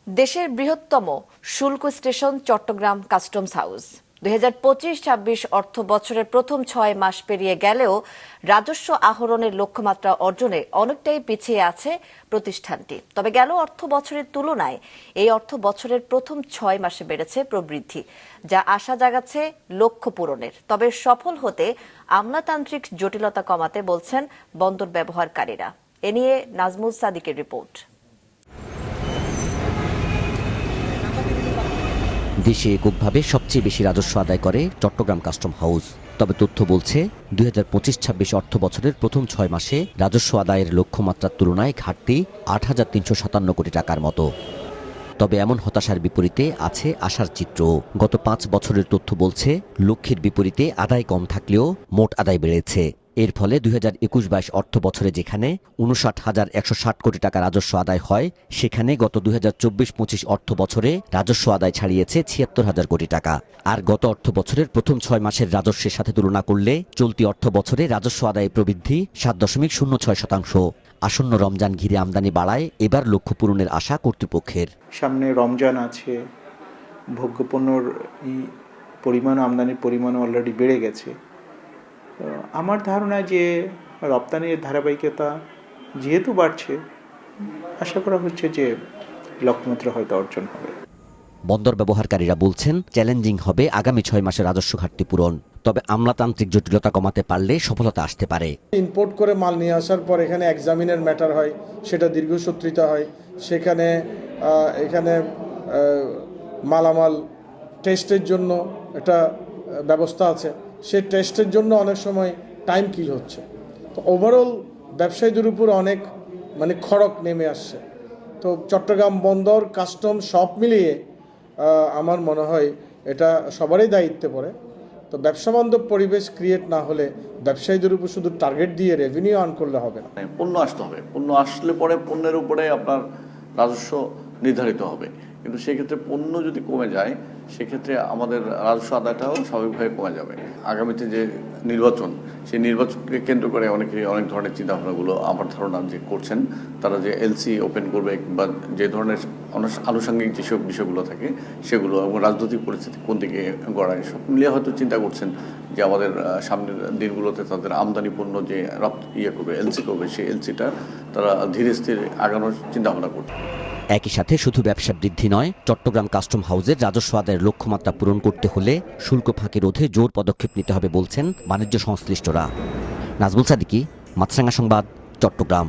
দেশের বৃহত্তম শুল্ক স্টেশন চট্টগ্রাম কাস্টমস হাউস 2025-26 অর্থ বছরের প্রথম 6 মাস পেরিয়ে গেলেও রাজস্ব আহরণের লক্ষ্যমাত্রা অর্জনে অনেকটাই পিছিয়ে আছে প্রতিষ্ঠানটি। তবে গেল অর্থ বছরের তুলনায় এই অর্থ বছরের প্রথম 6 মাসে বেড়েছে প্রবৃদ্ধি, যা আশা জাগাচ্ছে লক্ষ্য পূরণের। তবে সফল হতে আমলাতান্ত্রিক জটিলতা কমাতে বলছেন বন্দর ব্যবহারকারীরা। এ নিয়ে নাজমুল সাদিকের রিপোর্ট। দেশে এককভাবে সবচেয়ে বেশি রাজস্ব আদায় করে চট্টগ্রাম কাস্টম হাউস। তবে তথ্য বলছে 2025-26 অর্থ বছরের প্রথম 6 মাসে রাজস্ব আদায়ের লক্ষ্যমাত্রার তুলনায় ঘাটতি 8,357 কোটি টাকার মতো। তবে এমন হতাশার বিপরীতে আছে আশার চিত্র। গত 5 বছরের তথ্য বলছে লক্ষ্যের বিপরীতে আদায় কম থাকলেও মোট আদায় বেড়েছে। এর ফলে 2021-22 অর্থ বছরে যেখানে 59,160 কোটি টাকা রাজস্ব আদায় হয়, সেখানে গত 2024-25 অর্থ বছরে রাজস্ব আদায় ছাড়িয়েছে 76,000 কোটি টাকা। আর গত অর্থ বছরের প্রথম 6 মাসের রাজস্বের সাথে তুলনা করলে চলতি অর্থ বছরে রাজস্ব আদায় প্রবৃদ্ধি 7.06%। আসন্ন রমজান ঘিরে আমদানি বাড়ায় এবার লক্ষ্য পূরণের আশা কর্তৃপক্ষের। সামনে রমজান আছে, ভোগ্যপণ্যর পরিমাণ, আমদানির পরিমাণ অলরেডি বেড়ে গেছে। আমার ধারণা যে রপ্তানির ধারাবাহিকতা যেহেতু বাড়ছে, আশা করা হচ্ছে যে লক্ষ্যমাত্রা হয়তো অর্জন হবে। বন্দর ব্যবহারকারীরা বলছেন চ্যালেঞ্জিং হবে আগামী 6 মাসের রাজস্ব ঘাটতি পূরণ। তবে আমলাতান্ত্রিক জটিলতা কমাতে পারলে সফলতা আসতে পারে। ইম্পোর্ট করে মাল নিয়ে আসার পর এখানে এক্সামিনের ম্যাটার হয়, সেটা দীর্ঘসূত্রিতা হয়। সেখানে এখানে মালামাল টেস্টের জন্য একটা ব্যবস্থা আছে, সেই টেস্টের জন্য অনেক সময় টাইম কিল হচ্ছে। তো ওভারঅল ব্যবসায়ীদের উপর অনেক খড়ক নেমে আসছে। তো চট্টগ্রাম বন্দর, কাস্টম সব মিলিয়ে আমার মনে হয় এটা সবারই দায়িত্বে পড়ে। তো ব্যবসাবান্ধব পরিবেশ ক্রিয়েট না হলে ব্যবসায়ীদের উপর শুধু টার্গেট দিয়ে রেভিনিউ আর্ন করলে হবে না। পণ্য আসতে হবে, পণ্য আসলে পরে পণ্যের উপরে আপনার রাজস্ব নির্ধারিত হবে। কিন্তু সেক্ষেত্রে পণ্য যদি কমে যায়, সেক্ষেত্রে আমাদের রাজস্ব আদায়টাও স্বাভাবিকভাবে কমে যাবে। আগামীতে যে নির্বাচন, সেই নির্বাচনকে কেন্দ্র করে অনেক ধরনের চিন্তাভাবনাগুলো আমার ধারণা যে করছেন, তারা যে এলসি ওপেন করবে বা যে ধরনের আনুষঙ্গিক যেসব বিষয়গুলো থাকে সেগুলো, এবং রাজনৈতিক পরিস্থিতি কোন দিকে গড়ায়, সব মিলিয়ে হয়তো চিন্তা করছেন যে আমাদের সামনের দিনগুলোতে তাদের আমদানি পণ্য যে করবে, এলসি করবে, সেই এলসিটা তারা ধীরে স্থিরে আগানোর চিন্তাভাবনা করছে। একই সাথে শুধু ব্যবসা বৃদ্ধি নয়, চট্টগ্রাম কাস্টম হাউসের রাজস্ব আদায়ের লক্ষ্যমাত্রা পূরণ করতে হলে শুল্ক ফাঁকি রোধে জোর পদক্ষেপ নিতে হবে বলছেন বাণিজ্য সংশ্লিষ্টরা। নাজমুল সাদিকি, মাছরাঙা সংবাদ, চট্টগ্রাম।